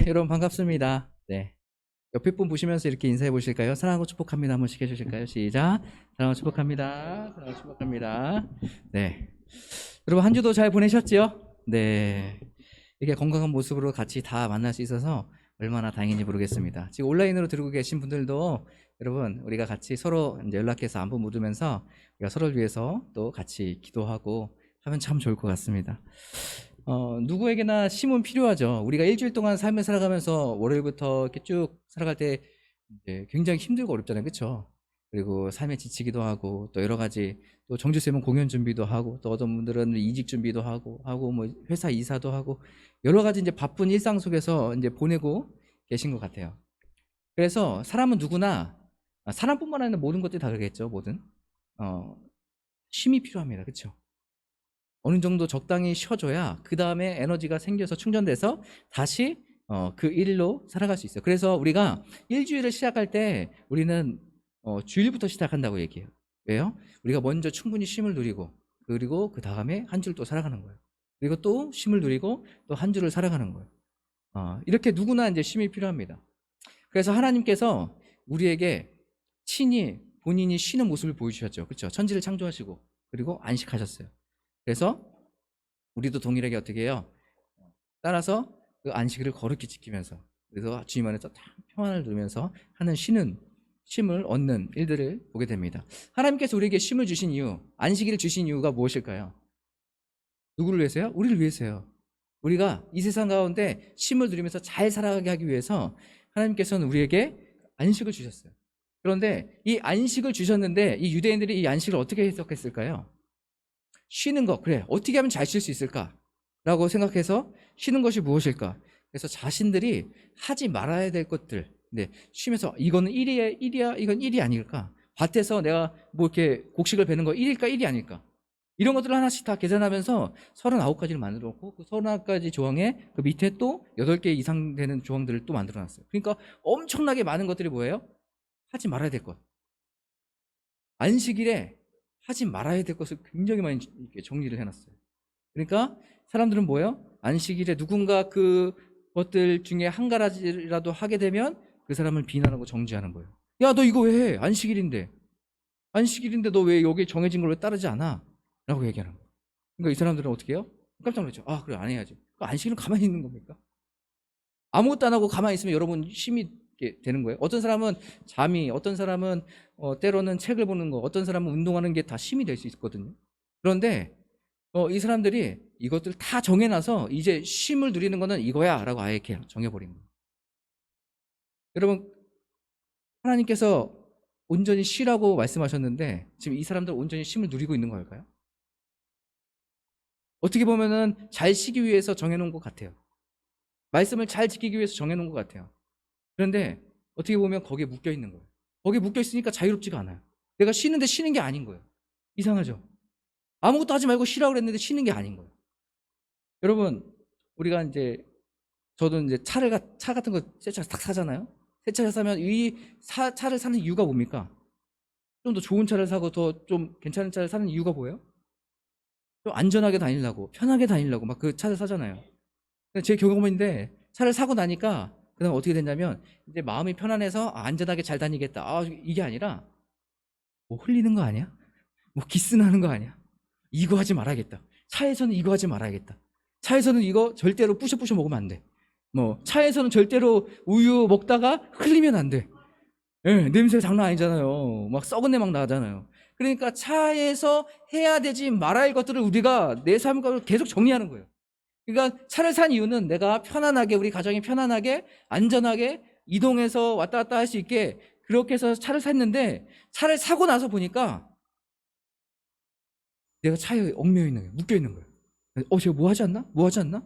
여러분 반갑습니다. 네. 옆에 분 보시면서 이렇게 인사해 보실까요? 사랑하고 축복합니다. 한 번씩 해주실까요? 시작. 사랑하고 축복합니다. 사랑하고 축복합니다. 네. 여러분 한 주도 잘 보내셨지요? 네. 이렇게 건강한 모습으로 같이 다 만날 수 있어서 얼마나 다행인지 모르겠습니다. 지금 온라인으로 들고 계신 분들도 여러분 우리가 같이 서로 이제 연락해서 안부 묻으면서 우리가 서로를 위해서 또 같이 기도하고 하면 참 좋을 것 같습니다. 누구에게나 쉼은 필요하죠. 우리가 일주일 동안 삶을 살아가면서 월요일부터 이렇게 쭉 살아갈 때 이제 굉장히 힘들고 어렵잖아요. 그렇죠? 그리고 삶에 지치기도 하고 또 여러 가지 또 정주쌤은 공연 준비도 하고 또 어떤 분들은 이직 준비도 하고 뭐 회사 이사도 하고 여러 가지 이제 바쁜 일상 속에서 이제 보내고 계신 것 같아요. 그래서 사람은 누구나 사람뿐만 아니라 모든 것들이 다 그러겠죠. 뭐든 쉼이 필요합니다. 그렇죠? 어느 정도 적당히 쉬어줘야 그 다음에 에너지가 생겨서 충전돼서 다시 그 일로 살아갈 수 있어요. 그래서 우리가 일주일을 시작할 때 우리는 주일부터 시작한다고 얘기해요. 왜요? 우리가 먼저 충분히 쉼을 누리고 그리고 그 다음에 한 주를 또 살아가는 거예요. 그리고 또 쉼을 누리고 또 한 주를 살아가는 거예요. 이렇게 누구나 이제 쉼이 필요합니다. 그래서 하나님께서 우리에게 친히 본인이 쉬는 모습을 보여주셨죠. 그렇죠? 천지를 창조하시고 그리고 안식하셨어요. 그래서 우리도 동일하게 어떻게 해요? 따라서 그 안식일을 거룩히 지키면서 그래서 주님 안에서 평안을 누리면서 하는 쉼을 얻는 일들을 보게 됩니다. 하나님께서 우리에게 쉼을 주신 이유, 안식일을 주신 이유가 무엇일까요? 누구를 위해서요? 우리를 위해서요. 우리가 이 세상 가운데 쉼을 누리면서 잘 살아가게 하기 위해서 하나님께서는 우리에게 안식을 주셨어요. 그런데 이 안식을 주셨는데 이 유대인들이 이 안식을 어떻게 해석했을까요? 쉬는 것, 그래 어떻게 하면 잘 쉴 수 있을까? 라고 생각해서 쉬는 것이 무엇일까? 그래서 자신들이 하지 말아야 될 것들, 쉬면서 이거는 일이야, 이건 일이 아닐까? 밭에서 내가 뭐 이렇게 곡식을 베는 거 일일까, 일이 아닐까? 이런 것들을 하나씩 다 계산하면서 39가지를 만들어 놓고 그 39가지 조항에 그 밑에 또 8개 이상 되는 조항들을 또 만들어 놨어요. 그러니까 엄청나게 많은 것들이 뭐예요? 하지 말아야 될 것. 안식일에 하지 말아야 될 것을 굉장히 많이 정리를 해놨어요. 그러니까 사람들은 뭐예요? 안식일에 누군가 그 것들 중에 한 가지라도 하게 되면 그 사람을 비난하고 정죄하는 거예요. 야, 너 이거 왜 해? 안식일인데 너 왜 여기 정해진 걸 왜 따르지 않아? 라고 얘기하는 거예요. 그러니까 이 사람들은 어떻게 해요? 깜짝 놀랐죠. 아, 그래, 안 해야지. 안식일은 가만히 있는 겁니까? 아무것도 안 하고 가만히 있으면 여러분 쉼이 되는 거예요. 어떤 사람은 잠이, 어떤 사람은 때로는 책을 보는 거, 어떤 사람은 운동하는 게 다 쉼이 될 수 있거든요. 그런데 이 사람들이 이것들 다 정해놔서 이제 쉼을 누리는 거는 이거야 라고 아예 이렇게 정해버린 거예요. 여러분, 하나님께서 온전히 쉬라고 말씀하셨는데 지금 이 사람들 온전히 쉼을 누리고 있는 걸까요? 어떻게 보면은 잘 쉬기 위해서 정해놓은 것 같아요. 말씀을 잘 지키기 위해서 정해놓은 것 같아요. 그런데 어떻게 보면 거기에 묶여 있는 거예요. 거기에 묶여 있으니까 자유롭지가 않아요. 내가 쉬는데 쉬는 게 아닌 거예요. 이상하죠? 아무것도 하지 말고 쉬라고 그랬는데 쉬는 게 아닌 거예요. 여러분, 우리가 이제 저도 이제 차 같은 거 새 차 딱 사잖아요. 새 차를 사면 이 차를 사는 이유가 뭡니까? 좀 더 좋은 차를 사고 더 좀 괜찮은 차를 사는 이유가 뭐예요? 좀 안전하게 다니려고, 편하게 다니려고 막 그 차를 사잖아요. 제 경험인데 차를 사고 나니까 그다음 어떻게 됐냐면 이제 마음이 편안해서 안전하게 잘 다니겠다. 이게 아니라 뭐 흘리는 거 아니야? 뭐 기스 나는 거 아니야? 이거 하지 말아야겠다. 차에서는 이거 하지 말아야겠다. 차에서는 이거 절대로 부셔 먹으면 안 돼. 뭐 차에서는 절대로 우유 먹다가 흘리면 안 돼. 예, 냄새 장난 아니잖아요. 막 썩은 내 막 나잖아요. 그러니까 차에서 해야 되지 말아야 할 것들을 우리가 내 삶과 계속 정리하는 거예요. 그러니까 차를 산 이유는 내가 편안하게, 우리 가정이 편안하게 안전하게 이동해서 왔다 갔다 할 수 있게 그렇게 해서 차를 샀는데 차를 사고 나서 보니까 내가 차에 얽매여 있는 거예요. 묶여 있는 거예요. 제가 뭐 하지 않나? 뭐 하지 않나?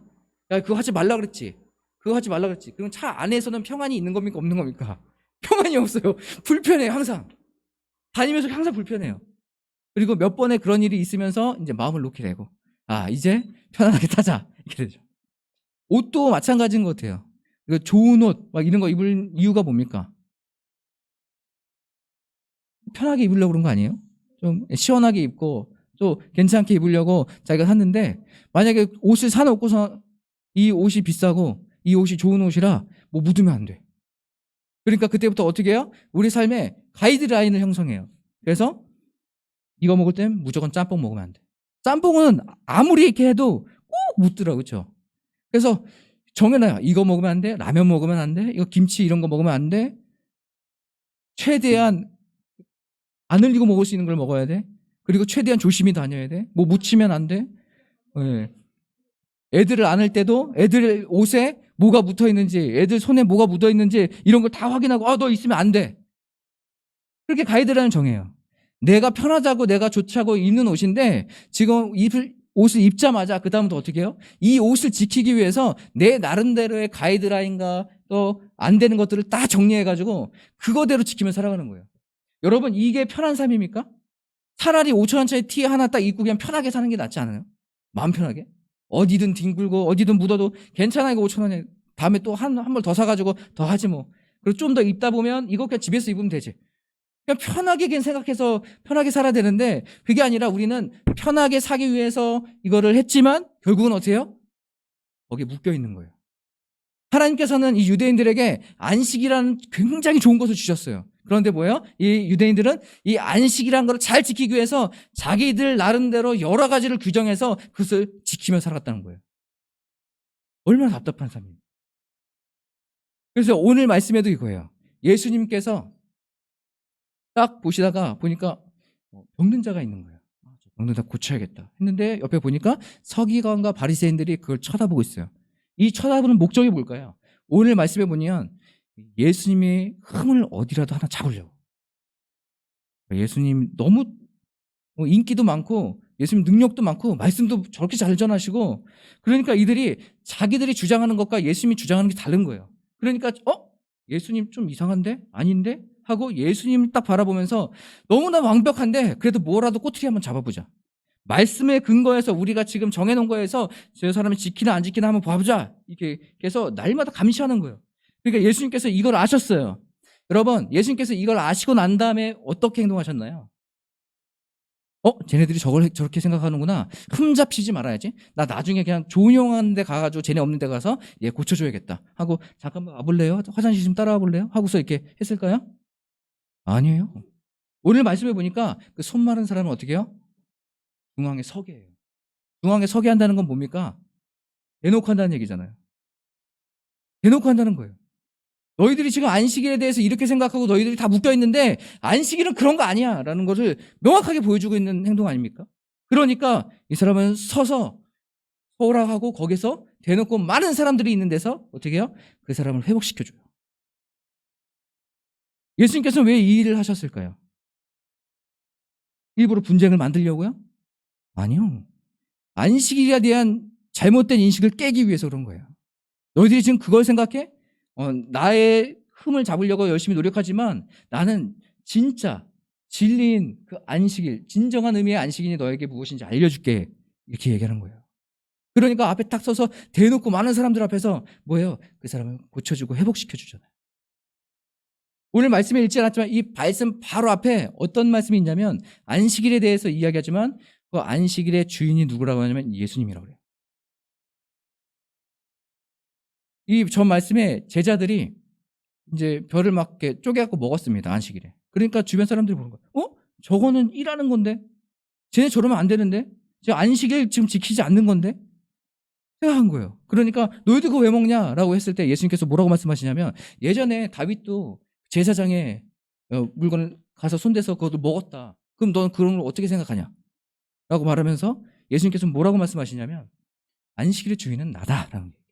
야, 그거 하지 말라 그랬지. 그거 하지 말라 그랬지. 그럼 차 안에서는 평안이 있는 겁니까? 없는 겁니까? 평안이 없어요. 불편해요, 항상. 다니면서 항상 불편해요. 그리고 몇 번의 그런 일이 있으면서 이제 마음을 놓게 되고, 이제 편안하게 타자. 이렇게 되죠. 옷도 마찬가지인 것 같아요. 좋은 옷, 막 이런 거 입을 이유가 뭡니까? 편하게 입으려고 그런 거 아니에요? 좀 시원하게 입고, 또 괜찮게 입으려고 자기가 샀는데, 만약에 옷을 사놓고서 이 옷이 비싸고, 이 옷이 좋은 옷이라 뭐 묻으면 안 돼. 그러니까 그때부터 어떻게 해요? 우리 삶에 가이드라인을 형성해요. 그래서 이거 먹을 땐 무조건 짬뽕 먹으면 안 돼. 짬뽕은 아무리 이렇게 해도 꼭 묻더라, 그렇죠? 그래서 정해놔요. 이거 먹으면 안 돼. 라면 먹으면 안 돼. 이거 김치 이런 거 먹으면 안 돼. 최대한 안 흘리고 먹을 수 있는 걸 먹어야 돼. 그리고 최대한 조심히 다녀야 돼. 뭐 묻히면 안 돼. 네. 애들을 안을 때도 애들 옷에 뭐가 묻어 있는지, 애들 손에 뭐가 묻어 있는지 이런 걸 다 확인하고 너 있으면 안 돼. 그렇게 가이드라인을 정해요. 내가 편하자고 내가 좋자고 입는 옷인데 지금 옷을 입자마자 그 다음부터 어떻게 해요? 이 옷을 지키기 위해서 내 나름대로의 가이드라인과 또 안 되는 것들을 다 정리해가지고 그거대로 지키며 살아가는 거예요. 여러분 이게 편한 삶입니까? 차라리 5천 원짜리 티 하나 딱 입고 그냥 편하게 사는 게 낫지 않아요? 마음 편하게? 어디든 뒹굴고 어디든 묻어도 괜찮아. 이거 5천 원에 다음에 또 한 벌 더 사가지고 더 하지 뭐. 그리고 좀 더 입다 보면 이거 그냥 집에서 입으면 되지. 그냥 편하게 그냥 생각해서 편하게 살아야 되는데 그게 아니라 우리는 편하게 사기 위해서 이거를 했지만 결국은 어떻게 해요? 거기에 묶여 있는 거예요. 하나님께서는 이 유대인들에게 안식이라는 굉장히 좋은 것을 주셨어요. 그런데 뭐예요? 이 유대인들은 이 안식이라는 걸 잘 지키기 위해서 자기들 나름대로 여러 가지를 규정해서 그것을 지키며 살았다는 거예요. 얼마나 답답한 삶입니까? 그래서 오늘 말씀에도 이거예요. 예수님께서 딱 보시다가 보니까 병든 자가 있는 거예요. 병든 자 고쳐야겠다 했는데 옆에 보니까 서기관과 바리새인들이 그걸 쳐다보고 있어요. 이 쳐다보는 목적이 뭘까요? 오늘 말씀에 보면 예수님의 흠을 어디라도 하나 잡으려고. 예수님 너무 인기도 많고 예수님 능력도 많고 말씀도 저렇게 잘 전하시고 그러니까 이들이 자기들이 주장하는 것과 예수님이 주장하는 게 다른 거예요. 그러니까 예수님 좀 이상한데? 아닌데? 하고 예수님 딱 바라보면서 너무나 완벽한데 그래도 뭐라도 꼬투리 한번 잡아보자. 말씀의 근거에서 우리가 지금 정해놓은 거에서 저 사람이 지키나 안 지키나 한번 봐보자. 이렇게 해서 날마다 감시하는 거예요. 그러니까 예수님께서 이걸 아셨어요. 여러분 예수님께서 이걸 아시고 난 다음에 어떻게 행동하셨나요? 쟤네들이 저렇게 생각하는구나. 흠잡히지 말아야지. 나 나중에 그냥 조용한 데 가가지고 쟤네 없는 데 가서 얘 고쳐줘야겠다. 하고 잠깐만 와볼래요? 화장실 좀 따라와 볼래요? 하고서 이렇게 했을까요? 아니에요. 오늘 말씀해 보니까 그 손 마른 사람은 어떻게 해요? 중앙에 서게 해요. 중앙에 서게 한다는 건 뭡니까? 대놓고 한다는 얘기잖아요. 대놓고 한다는 거예요. 너희들이 지금 안식일에 대해서 이렇게 생각하고 너희들이 다 묶여 있는데 안식일은 그런 거 아니야 라는 것을 명확하게 보여주고 있는 행동 아닙니까? 그러니까 이 사람은 서서 허락하고 거기서 대놓고 많은 사람들이 있는 데서 어떻게 해요? 그 사람을 회복시켜줘요. 예수님께서는 왜 이 일을 하셨을까요? 일부러 분쟁을 만들려고요? 아니요. 안식일에 대한 잘못된 인식을 깨기 위해서 그런 거예요. 너희들이 지금 그걸 생각해? 나의 흠을 잡으려고 열심히 노력하지만 나는 진짜 진리인 그 안식일, 진정한 의미의 안식일이 너에게 무엇인지 알려줄게. 이렇게 얘기하는 거예요. 그러니까 앞에 딱 서서 대놓고 많은 사람들 앞에서 뭐예요? 그 사람을 고쳐주고 회복시켜주잖아요. 오늘 말씀에 읽지 않았지만 이 말씀 바로 앞에 어떤 말씀이 있냐면 안식일에 대해서 이야기하지만 그 안식일의 주인이 누구라고 하냐면 예수님이라고 그래요. 이 전 말씀에 제자들이 이제 벼를 막 이렇게 쪼개갖고 먹었습니다. 안식일에. 그러니까 주변 사람들이 보는 거예요. 저거는 일하는 건데? 쟤네 저러면 안 되는데? 저 안식일 지금 지키지 않는 건데? 생각한 거예요. 그러니까 너희들 그거 왜 먹냐라고 했을 때 예수님께서 뭐라고 말씀하시냐면 예전에 다윗도 제사장에 물건을 가서 손대서 그것도 먹었다. 그럼 너는 그런 걸 어떻게 생각하냐? 라고 말하면서 예수님께서 뭐라고 말씀하시냐면 안식일의 주인은 나다라는 얘기예요.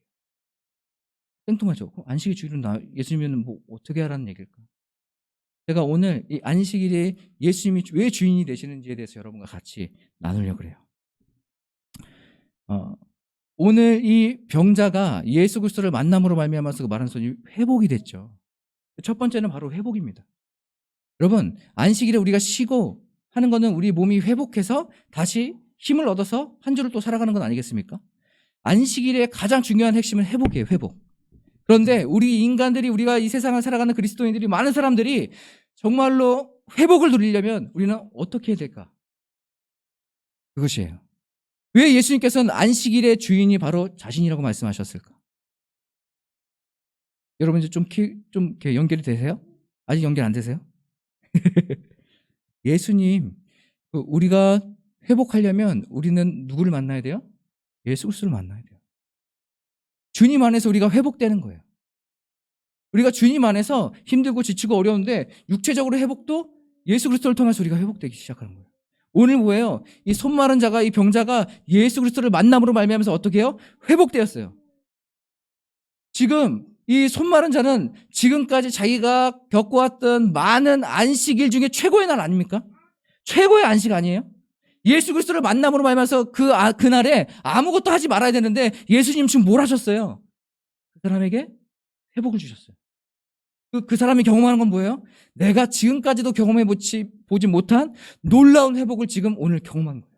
땡통하죠. 안식일 주인은 예수님은 뭐 어떻게 하라는 얘기일까? 제가 오늘 이 안식일에 예수님이 왜 주인이 되시는지에 대해서 여러분과 같이 나누려고 그래요. 오늘 이 병자가 예수 그리스도를 만남으로 말미암아서 그 마른 손이 회복이 됐죠. 첫 번째는 바로 회복입니다. 여러분 안식일에 우리가 쉬고 하는 거는 우리 몸이 회복해서 다시 힘을 얻어서 한 주를 또 살아가는 건 아니겠습니까? 안식일의 가장 중요한 핵심은 회복이에요. 회복. 그런데 우리 인간들이 우리가 이 세상을 살아가는 그리스도인들이 많은 사람들이 정말로 회복을 누리려면 우리는 어떻게 해야 될까? 그것이에요. 왜 예수님께서는 안식일의 주인이 바로 자신이라고 말씀하셨을까? 여러분 이제 좀 이렇게 연결이 되세요? 아직 연결 안 되세요? 예수님, 우리가 회복하려면 우리는 누구를 만나야 돼요? 예수 그리스도를 만나야 돼요. 주님 안에서 우리가 회복되는 거예요. 우리가 주님 안에서 힘들고 지치고 어려운데 육체적으로 회복도 예수 그리스도를 통해서 우리가 회복되기 시작하는 거예요. 오늘 뭐예요? 이 손 마른 자가, 이 병자가 예수 그리스도를 만남으로 말미암아서 어떻게 해요? 회복되었어요. 지금 이 손 마른 자는 지금까지 자기가 겪어왔던 많은 안식일 중에 최고의 날 아닙니까? 최고의 안식 아니에요? 예수 그리스도를 만남으로 말미암아서 그날에 아무것도 하지 말아야 되는데 예수님 지금 뭘 하셨어요? 그 사람에게 회복을 주셨어요. 그 사람이 경험하는 건 뭐예요? 내가 지금까지도 보지 못한 놀라운 회복을 지금 오늘 경험한 거예요.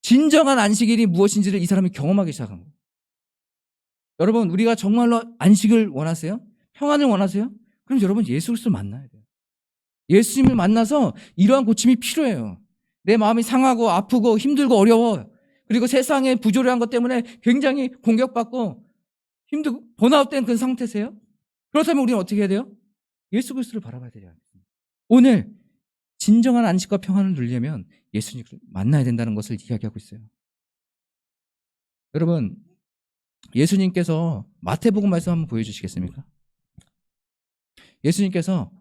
진정한 안식일이 무엇인지를 이 사람이 경험하기 시작한 거예요. 여러분, 우리가 정말로 안식을 원하세요? 평안을 원하세요? 그럼 여러분 예수 그리스도를 만나야 돼요. 예수님을 만나서 이러한 고침이 필요해요. 내 마음이 상하고 아프고 힘들고 어려워. 그리고 세상의 부조리한 것 때문에 굉장히 공격받고 힘들고 번아웃된 그 상태세요? 그렇다면 우리는 어떻게 해야 돼요? 예수 그리스도를 바라봐야 되지 않습니까? 오늘 진정한 안식과 평안을 누리려면 예수님을 만나야 된다는 것을 이야기하고 있어요. 여러분, 예수님께서 마태복음 말씀 한번 보여주시겠습니까? 예수님께서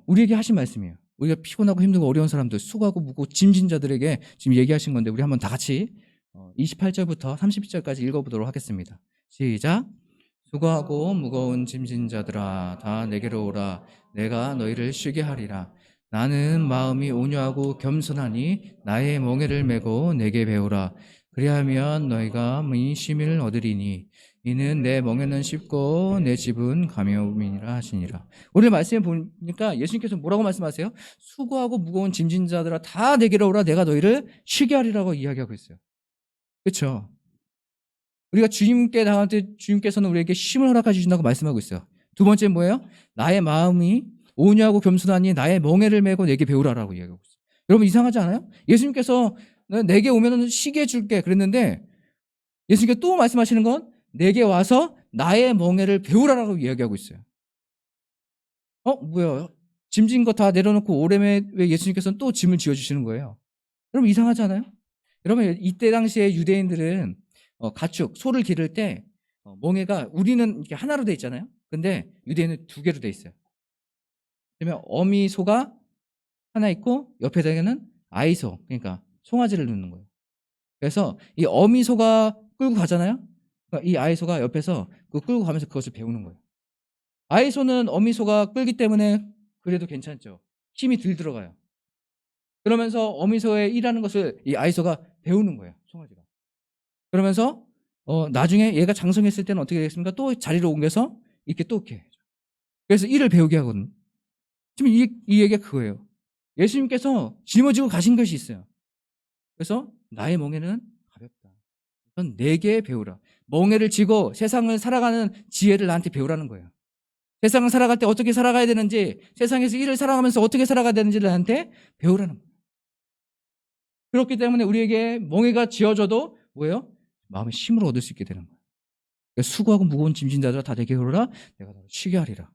우리에게 하신 말씀이에요. 우리가 피곤하고 힘들고 어려운 사람들, 수고하고 무거워 짐진 자들에게 지금 얘기하신 건데 우리 한번 다 같이 28절부터 30절까지 읽어보도록 하겠습니다. 시작. 수고하고 무거운 짐진 자들아 다 내게로 오라. 내가 너희를 쉬게 하리라. 나는 마음이 온유하고 겸손하니 나의 멍에를 메고 내게 배우라. 그리하면 너희가 쉼을 얻으리니 이는 내 멍에는 쉽고 내 집은 가벼움이니라 하시니라. 오늘 말씀에 보니까 예수님께서 뭐라고 말씀하세요? 수고하고 무거운 짐진 자들아 다 내게로 오라. 내가 너희를 쉬게 하리라고 이야기하고 있어요. 그렇죠? 우리가 주님께 나갈 때 주님께서는 우리에게 쉼을 허락해 주신다고 말씀하고 있어요. 두 번째 뭐예요? 나의 마음이 온유하고 겸손하니 나의 멍에를 메고 내게 배우라라고 이야기하고 있어요. 여러분 이상하지 않아요? 예수님께서 내게 오면 쉬게 해줄게 그랬는데 예수님께서 또 말씀하시는 건 내게 와서 나의 멍에를 배우라라고 이야기하고 있어요. 뭐야? 짐진 거 다 내려놓고 오래매 왜 예수님께서는 또 짐을 지어주시는 거예요? 여러분 이상하지 않아요? 여러분 이때 당시에 유대인들은 가축, 소를 기를 때 멍에가 우리는 이렇게 하나로 돼 있잖아요. 근데 유대인은 두 개로 돼 있어요. 그러면 어미 소가 하나 있고 옆에다가는 아이소, 그러니까 송아지를 놓는 거예요. 그래서 이 어미 소가 끌고 가잖아요. 그러니까 이 아이소가 옆에서 끌고 가면서 그것을 배우는 거예요. 아이소는 어미 소가 끌기 때문에 그래도 괜찮죠. 힘이 덜 들어가요. 그러면서 어미 소의 일하는 것을 이 아이소가 배우는 거예요. 송아지가. 그러면서 나중에 얘가 장성했을 때는 어떻게 되겠습니까? 또 자리를 옮겨서 이렇게 또 이렇게 해야죠. 그래서 일을 배우게 하거든요. 지금 이 얘기가 그거예요. 예수님께서 짊어지고 가신 것이 있어요. 그래서 나의 멍에는 가볍다. 넌 내게 배우라. 멍에를 지고 세상을 살아가는 지혜를 나한테 배우라는 거예요. 세상을 살아갈 때 어떻게 살아가야 되는지, 세상에서 일을 살아가면서 어떻게 살아가야 되는지를 나한테 배우라는 거예요. 그렇기 때문에 우리에게 멍에가 지어져도 뭐예요? 마음의 힘을 얻을 수 있게 되는 거예요. 그러니까 수고하고 무거운 짐진 자들아 다 내게 오라. 내가 너를 쉬게 하리라.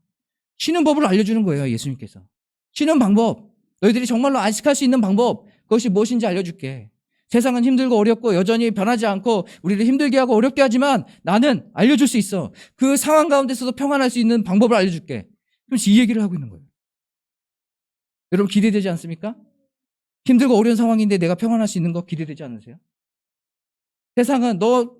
쉬는 법을 알려주는 거예요. 예수님께서. 쉬는 방법, 너희들이 정말로 안식할 수 있는 방법, 그것이 무엇인지 알려줄게. 세상은 힘들고 어렵고 여전히 변하지 않고 우리를 힘들게 하고 어렵게 하지만 나는 알려줄 수 있어. 그 상황 가운데서도 평안할 수 있는 방법을 알려줄게. 그럼 이 얘기를 하고 있는 거예요. 여러분 기대되지 않습니까? 힘들고 어려운 상황인데 내가 평안할 수 있는 거 기대되지 않으세요? 세상은 너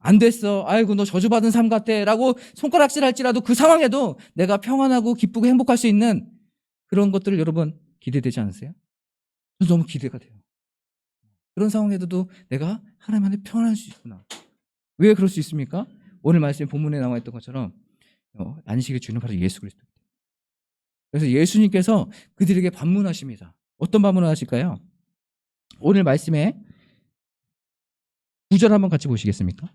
안 됐어. 아이고 너 저주받은 삶 같아. 라고 손가락질 할지라도 그 상황에도 내가 평안하고 기쁘고 행복할 수 있는 그런 것들을 여러분 기대되지 않으세요? 너무 기대가 돼요. 그런 상황에도 내가 하나님 안에 평안할 수 있구나. 왜 그럴 수 있습니까? 오늘 말씀 본문에 나와 있던 것처럼 안식의 주는 바로 예수 그리스도. 그래서 예수님께서 그들에게 반문하십니다. 어떤 반문을 하실까요? 오늘 말씀에 9절 한번 같이 보시겠습니까?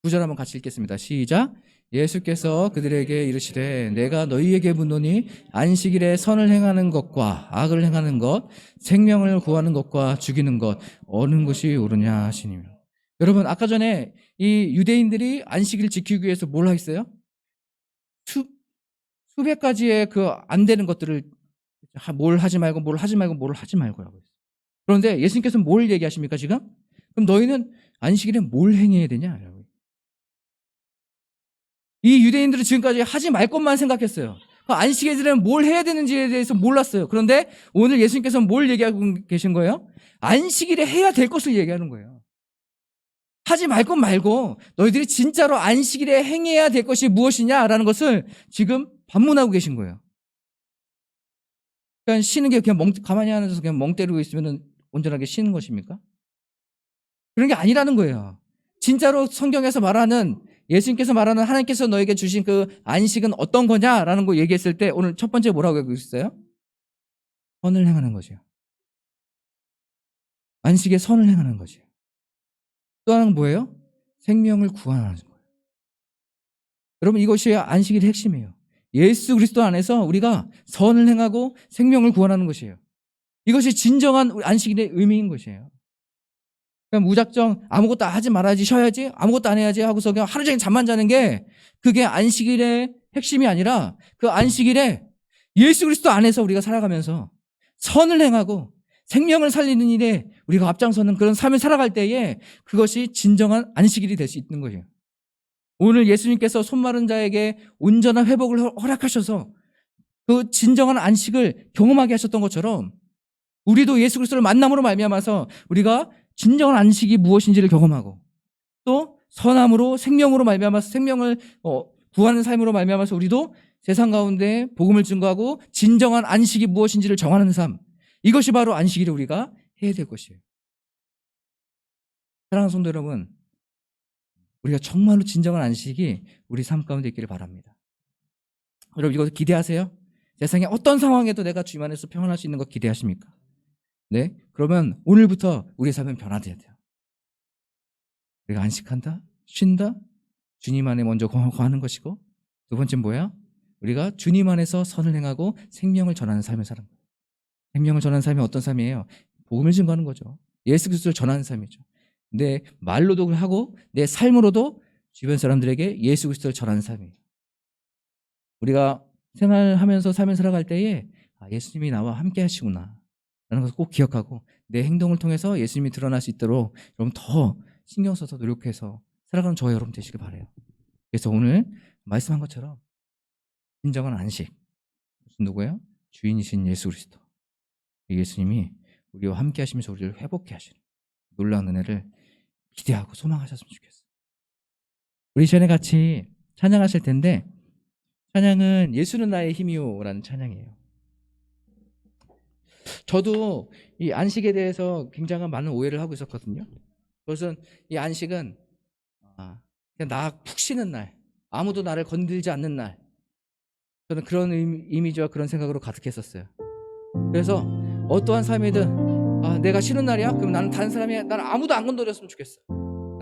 9절 한번 같이 읽겠습니다. 시작. 예수께서 그들에게 이르시되 내가 너희에게 묻노니 안식일에 선을 행하는 것과 악을 행하는 것, 생명을 구하는 것과 죽이는 것 어느 것이 옳으냐 하시니며. 여러분 아까 전에 이 유대인들이 안식일을 지키기 위해서 뭘 했어요? 수백 가지의 그 안 되는 것들을 뭘 하지 말고 뭘 하지 말고 뭘 하지 말고라고 했어요. 그런데 예수님께서는 뭘 얘기하십니까 지금? 그럼 너희는 안식일에 뭘 행해야 되냐? 이 유대인들은 지금까지 하지 말 것만 생각했어요. 안식일에는 뭘 해야 되는지에 대해서 몰랐어요. 그런데 오늘 예수님께서는 뭘 얘기하고 계신 거예요? 안식일에 해야 될 것을 얘기하는 거예요. 하지 말 것 말고 너희들이 진짜로 안식일에 행해야 될 것이 무엇이냐라는 것을 지금 반문하고 계신 거예요. 그러니까 쉬는 게 그냥 가만히 앉아서 그냥 멍 때리고 있으면 온전하게 쉬는 것입니까? 그런 게 아니라는 거예요. 진짜로 성경에서 말하는 예수님께서 말하는 하나님께서 너에게 주신 그 안식은 어떤 거냐라는 거 얘기했을 때 오늘 첫 번째 뭐라고 얘기했어요? 선을 행하는 거죠. 안식에 선을 행하는 거죠. 또 하나는 뭐예요? 생명을 구하는 거예요. 여러분 이것이 안식일의 핵심이에요. 예수 그리스도 안에서 우리가 선을 행하고 생명을 구원하는 것이에요. 이것이 진정한 안식일의 의미인 것이에요. 그냥 무작정 아무것도 하지 말아야지, 쉬어야지, 아무것도 안 해야지 하고서 그냥 하루 종일 잠만 자는 게 그게 안식일의 핵심이 아니라 그 안식일에 예수 그리스도 안에서 우리가 살아가면서 선을 행하고 생명을 살리는 일에 우리가 앞장서는 그런 삶을 살아갈 때에 그것이 진정한 안식일이 될 수 있는 거예요. 오늘 예수님께서 손 마른 자에게 온전한 회복을 허락하셔서 그 진정한 안식을 경험하게 하셨던 것처럼 우리도 예수 그리스도를 만남으로 말미암아서 우리가 진정한 안식이 무엇인지를 경험하고 또 선함으로 생명으로 말미암아서 생명을 구하는 삶으로 말미암아서 우리도 세상 가운데 복음을 증거하고 진정한 안식이 무엇인지를 정하는 삶, 이것이 바로 안식일을 우리가 해야 될 것이에요. 사랑하는 성도 여러분, 우리가 정말로 진정한 안식이 우리 삶 가운데 있기를 바랍니다. 여러분 이거 기대하세요? 세상에 어떤 상황에도 내가 주님 안에서 평안할 수 있는 거 기대하십니까? 네? 그러면 오늘부터 우리의 삶은 변화돼야 돼요. 우리가 안식한다, 쉰다, 주님 안에 먼저 거하는 것이고, 두 번째는 뭐야? 우리가 주님 안에서 선을 행하고 생명을 전하는 삶을 사는 거예요. 생명을 전하는 삶이 어떤 삶이에요? 복음을 증거하는 거죠. 예수 그리스도를 전하는 삶이죠. 내 말로도 하고 내 삶으로도 주변 사람들에게 예수 그리스도를 전하는 삶이에요. 우리가 생활하면서 삶을 살아갈 때에 예수님이 나와 함께 하시구나 라는 것을 꼭 기억하고 내 행동을 통해서 예수님이 드러날 수 있도록 여러분 더 신경 써서 노력해서 살아가는 저와 여러분 되시길 바라요. 그래서 오늘 말씀한 것처럼 진정한 안식, 누구예요? 주인이신 예수 그리스도, 예수님이 우리와 함께 하시면서 우리를 회복해 하시는 놀라운 은혜를 기대하고 소망하셨으면 좋겠어요. 우리 시간에 같이 찬양하실 텐데, 찬양은 예수는 나의 힘이요 라는 찬양이에요. 저도 이 안식에 대해서 굉장히 많은 오해를 하고 있었거든요. 그것은 이 안식은 그냥 나 푹 쉬는 날, 아무도 나를 건들지 않는 날, 저는 그런 이미지와 그런 생각으로 가득했었어요. 그래서 어떠한 삶이든 내가 쉬는 날이야? 그럼 나는 다른 사람이 나는 아무도 안 건드렸으면 좋겠어.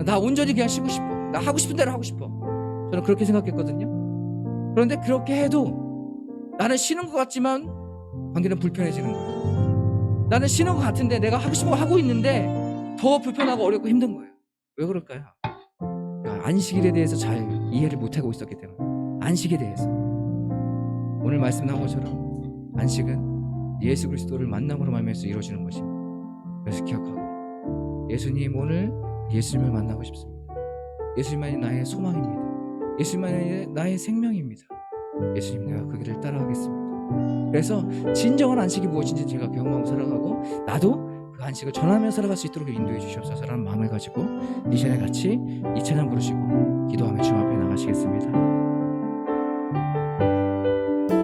나 온전히 그냥 쉬고 싶어. 나 하고 싶은 대로 하고 싶어. 저는 그렇게 생각했거든요. 그런데 그렇게 해도 나는 쉬는 것 같지만 관계는 불편해지는 거예요. 나는 쉬는 것 같은데 내가 하고 싶은 거 하고 있는데 더 불편하고 어렵고 힘든 거예요. 왜 그럴까요? 안식일에 대해서 잘 이해를 못하고 있었기 때문에. 안식에 대해서 오늘 말씀 나온 것처럼 안식은 예수 그리스도를 만남으로 말미암아서 이루어지는 것입니다. 그래서 기억하고 예수님, 오늘 예수님을 만나고 싶습니다. 예수님만이 나의 소망입니다. 예수님만이 나의 생명입니다. 예수님, 내가 그 길을 따라가겠습니다. 그래서 진정한 안식이 무엇인지 제가 경험하고 살아가고 나도 그 안식을 전하며 살아갈 수 있도록 인도해 주시옵소서라는 마음을 가지고 이 시간에 같이 이 찬양 부르시고